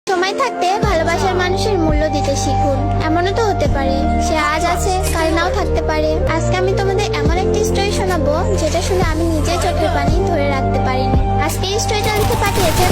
সময় থাকতে ভালোবাসার মানুষের মূল্য দিতে শিখুন। এমনও তো হতে পারে সে আজ আছে কাল নাও থাকতে পারে। আজকে আমি তোমাদের এমন একটি স্টোরি শোনাবো যেটা শুনে আমি নিজে চোখের পানি ধরে রাখতে পারিনি। আজকে এই স্টোরিটা লিখে পাঠিয়েছে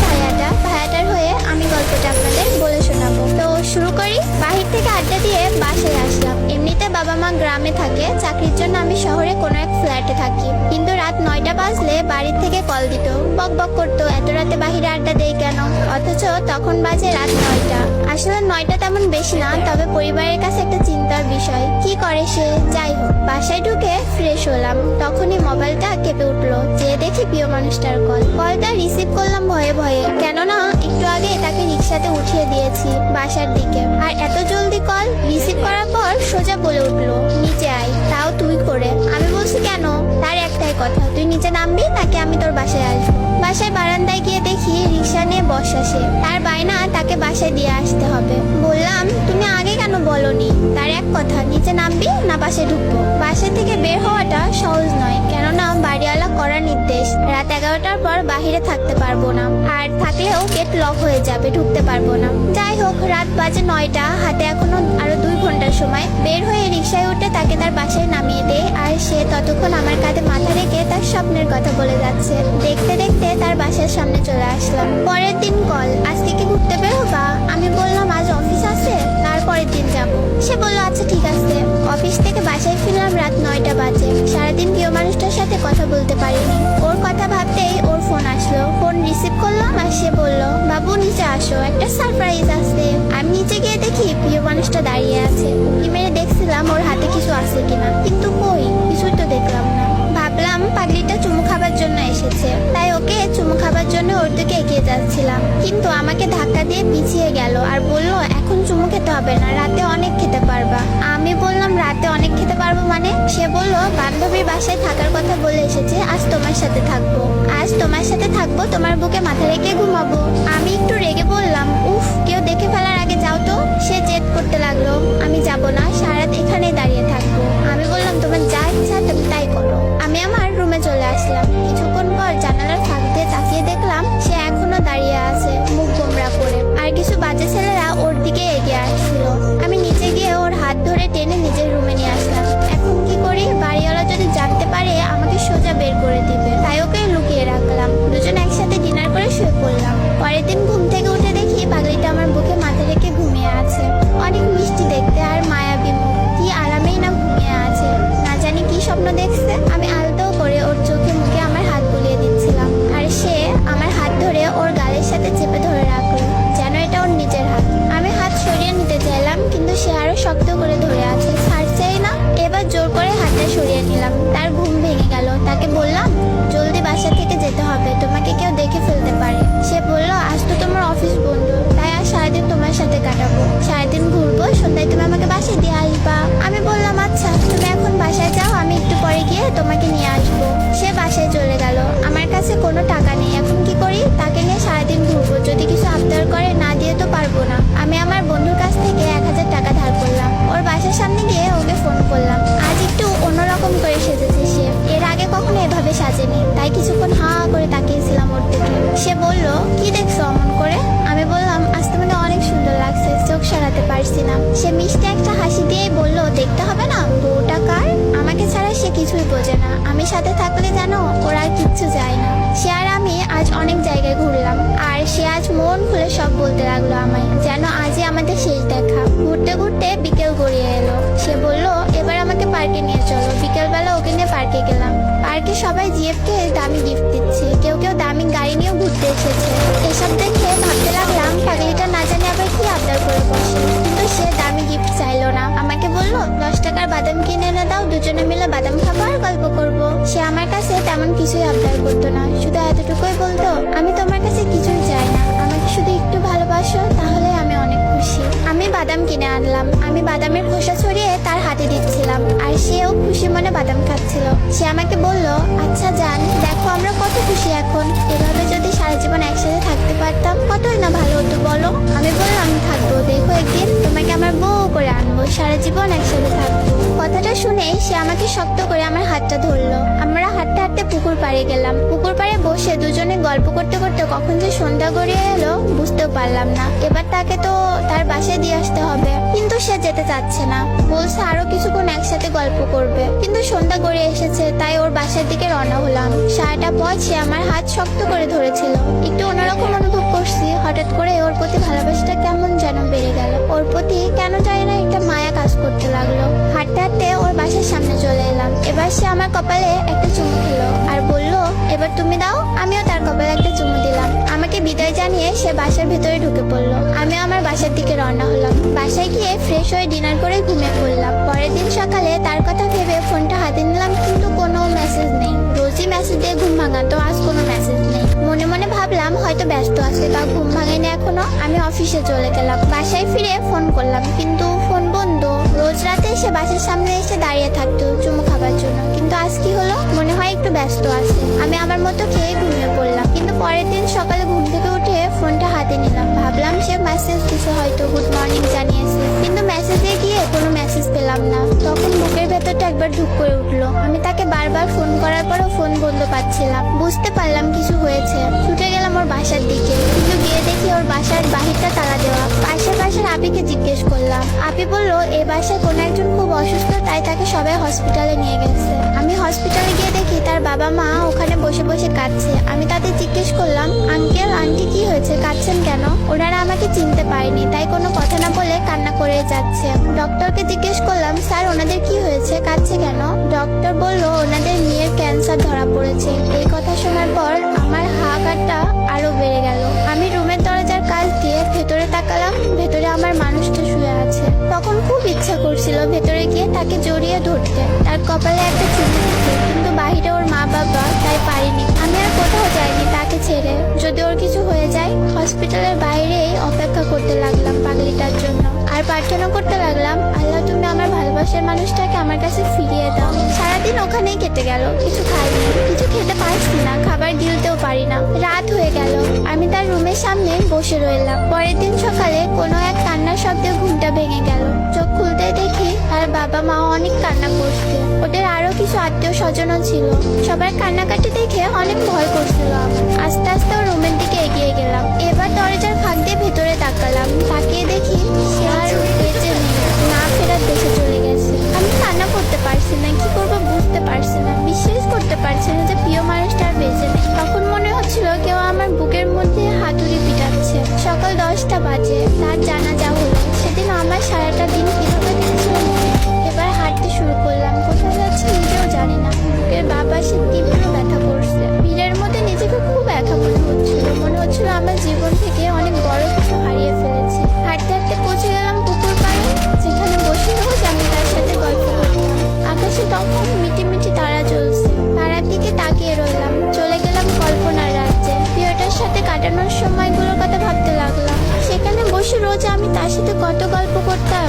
ভাইয়াটার হয়ে আমি গল্পটা আপনাদের বলে শোনাবো। তো শুরু করি। বাহির থেকে আড্ডা দিয়ে বাসায় আসলাম। এমনিতে বাবা মা গ্রামে থাকে, চাকরির জন্য আমি শহরে কোনো এক ফ্ল্যাটে থাকি। কিন্তু রাত 9টা বাজলে বাড়ির থেকে কল দিত, বক বক করতো এত রাতে বাহিরে আড্ডা দেই কেন, অথচ তখন বাজে রাত 9টা। আসলে 9টা তেমন বেশি না, তবে পরিবারের কাছে একটা চিন্তার বিষয়। কি করে সে? যাই হোক, বাসায় ঢুকে ফ্রেশ হলাম, তখনই মোবাইলটা কেঁপে উঠলো। যে দেখি প্রিয় মানুষটার কলটা রিসিভ করলাম ভয়ে ভয়ে, কেননা একটু আগে তাকে রিক্সাতে উঠিয়ে দিয়েছি বাসার দিকে। আর এত জলদি কল রিসিভ করার পর সোজা বলে উঠলো, নিচে আয়, তাও তুই করে। আমি বলছি কেন? তার একটাই কথা, তুই নিচে নামবি নাকি আমি তোর বাসায় আসবো। বাসায় বারান্দায় গিয়ে দেখি রিক্সা নিয়ে বসা সে। তার বায়না তাকে বাসায় দিয়ে আসতে হবে। বললাম তুমি আগে কেন বলনি? তার এক কথা, নিচে নামবি না বাসায় ঢুকবো। বাসা থেকে বের হওয়াটা সহজ নয়, কেননা বাড়িওয়ালা করা নির্দেশ রাত 11টার পর বাহিরে থাকতে পারবো না, আর থাকলেও গেট লক হয়ে যাবে, ঢুকতে পারবো না। যাই হোক, রাত বাজে 9টা, হাতে এখনো আরো 2 ঘন্টার সময়। বের হয়ে রিক্সায় উঠে তাকে তার বাসায় নামিয়ে দেয়, আর সে ততক্ষণ আমার কাঁধে মাথা রেখে তার স্বপ্নের কথা বলে যাচ্ছে। দেখতে দেখতে তার বাসার সামনে চলে আসলাম। পরের দিন কল, আজকে কি ঘুরতে বের হবা? আমি বললাম আজ অফিস আছে, তারপরের দিন যাব। সে বললো আচ্ছা ঠিক আছে। অফিস থেকে বাসায় ফিরলাম রাত 9টা বাজে। সারাদিন প্রিয় মানুষটার সাথে কথা বলতে পারিনি। ওর কথা ভাবতেই ওর ফোন আসলো। ফোন রিসিভ করলাম আর সে বলল, বাবু নিচে আসো, একটা সারপ্রাইজ আছে। আমি নিচে গিয়ে দেখি প্রিয় মানুষটা দাঁড়িয়ে আছে। উঁকি মেরে দেখছিলাম ওর হাতে কিছু আছে কিনা, কিন্তু কই, কিছুই তো দেখলাম না। ভাবলাম পাগলিটা চুমু খাবার জন্য এসেছে, তাই ওকে চুমু খাবার জন্য ওর দিকে এগিয়ে যাচ্ছিলাম। কিন্তু আমাকে ধাক্কা দিয়ে পিছিয়ে গেল আর বলল, এখন চুমু খেতে হবে না, রাতে অনেক খেতে পারবা। আমি বললাম রাতে অনেক খেতে পারবো মানে? সে বলল, বান্ধবীর বাসায় থাকার কথা বলে এসেছে, আজ তোমার সাথে থাকবো। আজ তোমার সাথে থাকবো, তোমার বুকে মাথা রেখে ঘুমাবো। আমি একটু রেগে বললাম, উফ, কেউ দেখে ফেলার আগে যাও তো। সে জেদ করতে লাগলো, আমি যাব না, সারারাত এখানেই দাঁড়িয়ে থাকবো। আমি বললাম, তোমার যা ইচ্ছা তুমি তাই করো। আমি আমার রুমে চলে আসলাম। কিছুক্ষণ পর জানালার ফাঁক দিয়ে তাকিয়ে দেখলাম সে এখনো দাঁড়িয়ে আছে, মুখ গোমড়া করে। আর কিছু বাজে ছেলেরা ওর দিকে এগিয়ে আসছিল। আমি নিচে গিয়ে ওর হাত ধরে টেনে নিজের রুমে নিয়ে আসলাম। এখন কি করি? বাড়িওয়ালা যদি জানতে পারে আমাকে সোজা বের করে দিবে, তাই ওকে লুকিয়ে রাখলাম। দুজন একসাথে ডিনার করে শুয়ে পড়লাম। পরের দিন ঘুম থেকে উঠে দেখি পাগলিটা আমার বুকে মাথা রেখে ঘুমিয়ে আছে। অনেক মিষ্টি দেখতে আর মায়াবী মুখ, কি আরামেই না ঘুমিয়ে আছে। না জানি কি স্বপ্ন দেখছে। আমি আলতো করে ওর চোখে মুখে আমার হাত বুলিয়ে দিচ্ছিলাম, আর সে আমার হাত ধরে ওর গালের সাথে চেপে ধরে রাখলো, যেন এটা ওর নিজের হাত। আমি হাত সরিয়ে নিতে চাইলাম, কিন্তু সে আরো শক্ত করে ধরে আছে, ছাড়ছেই না। এবার জোর করে হাতটা সরিয়ে নিলাম। তার ঘুম ভেঙে গেল। তাকে বললাম, জলদি বাসা থেকে যেতে হবে, তোমাকে কেউ দেখে ফেলতে পারে। সে বলল, আজ তো তোমার অফিস বন্ধ, তাই আজ সারাদিন তোমার সাথে কাটাবো, সারাদিন ঘুরবো, সন্ধ্যায় তুমি আমাকে বাসায় দিয়ে আসবা। আমি বললাম আচ্ছা, তুমি এখন বাসায় যাও, আমি একটু পরে গিয়ে তোমাকে নিয়ে আসবো। সে বাসায় চলে গেল। আমার কাছে কোনো টাকা নেই, এখন কি করি? তাকে নিয়ে সারাদিন ঘুরবো, যদি কিছু আবদার করে না দিয়ে তো পারবো না। আমি আমার বন্ধুর কাছ থেকে 1000 টাকা ধার করলাম। ওর বাসার সামনে গিয়ে ওকে ফোন করলাম। আজ একটু অন্যরকম করে সেজেছে সে, এর আগে কখনো এভাবে সাজেনি, তাই কিছুক্ষণ হা করে তাকিয়েছিলাম ওর দিকে। সে বলল, কি দেখছো অমন করে? আমি বললাম, আজ তোমাকে অনেক সুন্দর লাগছে, চোখ সরাতে পারছি না। সে মিষ্টি একটা হাসি দিয়েই বলল, দেখতে হবে না, বউটা কার? আমাকে ছাড়া সে কিছুই বোঝে না। আমি সাথে থাকলে জানো ওর আর কিচ্ছু যায় না। সে আর আমি আজ অনেক জায়গায় ঘুরলাম, আর সে আজ মন খুলে সব বলতে লাগলো আমায়, যেন আজই আমাদের শেষ দেখা। ঘুরতে ঘুরতে বিকেল গড়িয়ে এলো। সে বলল, এবার আমাকে পার্কে নিয়ে চলো। বিকেলবেলা ওকে নিয়ে পার্কে গেলাম। পার্কে সবাই জিএফকে দামি গিফট দিচ্ছে, কেউ কেউ দামি গাড়ি নিয়েও ঘুরতে এসেছে। এসব দেখে ভাবতে লাগলাম পাগলিটা না জানি আবার কি আবদার করে বসে। কিন্তু সে দামি গিফট চাইলো না, আমাকে বলল 10 টাকার বাদাম কিনে এনে দাও, দুজনে মিলে বাদাম খাবো আর গল্প করবো। সে আমার কাছে তেমন কিছুই আবদার করতো না, শুধু এতটুকুই বলতো, আমি তোমার কাছে কিছুই চাই না, আমাকে শুধু একটু ভালোবাসো, তাহলে আমি অনেক খুশি। আমি বাদাম কিনে আনলাম। আমি বাদামের খোসা ছড়িয়ে তার হাতে দিচ্ছিলাম, আর সেও খুশি মনে বাদাম খাচ্ছিল। সে আমাকে বলল, আচ্ছা জান, দেখো আমরা কত খুশি এখন, এভাবে যদি সারা জীবন একসাথে থাকতে পারতাম কতই না ভালো হতো বলো। আমি বললাম, থাকবো, দেখো একদিন তোমাকে আমার বউ করে আনবো, সারা জীবন একসাথে থাকবো। কথাটা শুনে সে আমাকে শক্ত করে আমার হাতটা ধরলো। আমরা হাঁটতে হাঁটতে পুকুর পাড়ে গেলাম। পুকুর পাড়ে বসে দুজনে গল্প করতে করতে কখন যে সন্ধ্যা গড়িয়ে এলো বুঝতেও পারলাম না। এবার তাকে তো তার বাসায় দিয়ে আসতে হবে, কিন্তু সে যেতে চাচ্ছে না। বলছে আরো কিছুক্ষণ একসাথে গল্প করবে, কিন্তু সন্ধ্যা গড়িয়ে এসেছে, তাই ওর বাসার দিকে রওনা হলাম। সারাটা পথ সে আমার হাত শক্ত করে ধরেছিল। একটু অন্যরকম অনুভব করছি। হঠাৎ করে ওর প্রতি ভালোবাসাটা কেমন যেন বেড়ে গেল। ওর প্রতি কেন জানি না একটা মায়া কাজ করতে লাগলো। হাঁটতে হাঁটতে ওর বাসার সামনে চলে এলাম। এবার সে আমার কপালে একটা চুমু খেলো আর বলল, এবার তুমি দাও। আমিও তার কপালে একটা চুমু দিলাম। আমাকে বিদায় জানিয়ে সে বাসার ভেতরে ঢুকে পড়লো। আমি আমার বাসার দিকে রওনা হলাম। বাসায় গিয়ে ফ্রেশ হয়ে ডিনার করে ঘুমিয়ে পড়লাম। পরের দিন সকালে তার কথা ভেবে ফোনটা হাতে নিলাম, কিন্তু কোনো মেসেজ নেই। রোজই মেসেজ দিয়ে ঘুম ভাঙাতো, আজ কোনো মেসেজ নেই। মনে মনে ভাবলাম হয়তো ব্যস্ত আছে বা ঘুম ভাঙেনি এখনো। আমি অফিসে চলে গেলাম। বাসায় ফিরে ফোন করলাম, কিন্তু ফোন বন্ধ। রোজ রাতে সে বাসার সামনে এসে দাঁড়িয়ে থাকতো চুমু খাবার জন্য, কিন্তু আজ কি হলো? মনে হয় একটু ব্যস্ত আছে। আমি আমার মতো খেয়ে ঘুমিয়ে পড়লাম। কিন্তু পরের দিন সকালে ঘুম থেকে উঠে ফোনটা হাতে নিলাম। ভাবলাম সে মেসেজ দিছে, হয়তো গুড মর্নিং জানিয়েছে, কিন্তু মেসেজে গিয়ে কোনো মেসেজ পেলাম না। তখন বুকের ভেতরটা একবার ধুক করে উঠলো। আমি তাকে বারবার ফোন করার পরও ফোন বন্ধ পাচ্ছিলাম। বুঝতে পারলাম কিছু হয়েছে। ছুটে গেলাম ওর বাসার দিকে, কিন্তু গিয়ে দেখি ওর বাসার বাহিরটা তালা দেওয়া। পাশের বাসার আপিকে জিজ্ঞেস করলাম। আপি বলল এই বাসায় কোনো একজন খুব অসুস্থ, তাই তাকে সবাই হসপিটালে নিয়ে গেছে। আমি হসপিটালে গিয়ে দেখি তার বাবা মা ওখানে বসে বসে কাঁদছে। আমি তাদের জিজ্ঞেস করলাম, আঙ্কেল আন্টি কি হয়েছে, কাঁদছেন কেন? ওনারা আমাকে চিনতে পারেনি, তাই কোনো কথা না বলে কান্না করে যাচ্ছে। ডক্টরকে জিজ্ঞেস করলাম, স্যার ওনাদের কি হয়েছে, কাঁদছে কেন? ডক্টর বলল ওনাদের মেয়ের ক্যান্সার ধরা পড়েছে। এই কথা শোনার পর আমার হাহাকারটা আরো বেড়ে গেল। আমি রুমের দরজার কাছ দিয়ে ভেতরে তাকালাম। ভেতরে আমার মানুষটা শুয়ে আছে। তখন খুব ইচ্ছা করছিল ভেতরে গিয়ে তাকে জড়িয়ে ধরতে, তার কপালে একটা চুমু দিতে, কিন্তু বাহিরে ওর মা বাবা, তাই পারিনি। আমি আর কোথাও যাইনি তাকে ছেড়ে। যদি ওর কিছু হয়ে যায়, হসপিটালের বাইরেই অপেক্ষা করতে লাগলাম পাগলিটার জন্য। আর প্রার্থনা করতে লাগলাম, আল্লাহ তুমি আমার ভালোবাসার মানুষটাকে আমার কাছে ফিরিয়ে দাও। সারাদিন ওখানেই কেটে গেল। কিছু খাইনি, কিছু খেতে পারছি না, খাবার গিলতেও পারি না। রাত হয়ে গেল। আমি তার রুমের সামনে বসে রইলাম। পরের দিন সকালে কোনো এক কান্নার শব্দে ঘুমটা ভেঙে গেল। চোখ খুলতে দেখি তার বাবা মা অনেক কান্না করছে। ওদের আরো কিছু আত্মীয় স্বজনও ছিল। সবার কান্নাকাটি দেখে অনেক ভয় করছিল আমার। আস্তে আস্তে ওর রুমের দিকে এগিয়ে গেলাম। এবার দরজার ফাঁক দিয়ে ভেতরে তাকালাম। তাকিয়ে দেখি সে আর বেঁচে নেই, না ফেরার দেশে চলে গেছে। আমি কান্না করতে পারছি না, কি করবো বুঝতে পারছি না। বিশ্বাস করতে পারছি না যে প্রিয় মানুষটা আর বেঁচে নেই। তখন মনে হচ্ছিল কেউ আমার বুকের মধ্যে হাতুড়ি পিটাচ্ছে। সকাল 10টা বাজে। তার জানাজা হলো। সেদিন আমার সারাটা দিন কিভাবে কেটেছিল মনে নেই। এবার হাঁটতে শুরু করলাম। কোথায় যাচ্ছি নিজেও জানি না। বুকের বাঁ পাশে তীব্র ব্যথা করছে। ভিড়ের মধ্যে নিজেকে খুব একা মনে হচ্ছিল। মনে হচ্ছিল আমার জীবন থেকে অনেক বড় কিছু হারিয়ে ফেলেছি। হাঁটতে হাঁটতে পৌঁছে গেলাম পুকুর পাড়ে, যেখানে বসে রোজ আমি তার সাথে গল্প করতাম। আকাশে তখন মিটি মিটি তারা জ্বলছে। তারার দিকে তাকিয়ে রইলাম। চলে গেলাম কল্পনার রাজ্যে। প্রিয়টার সাথে কাটানোর সময়গুলোর কথা ভাবতে লাগলাম। সেখানে বসে রোজ আমি তার সাথে কত গল্প করতাম।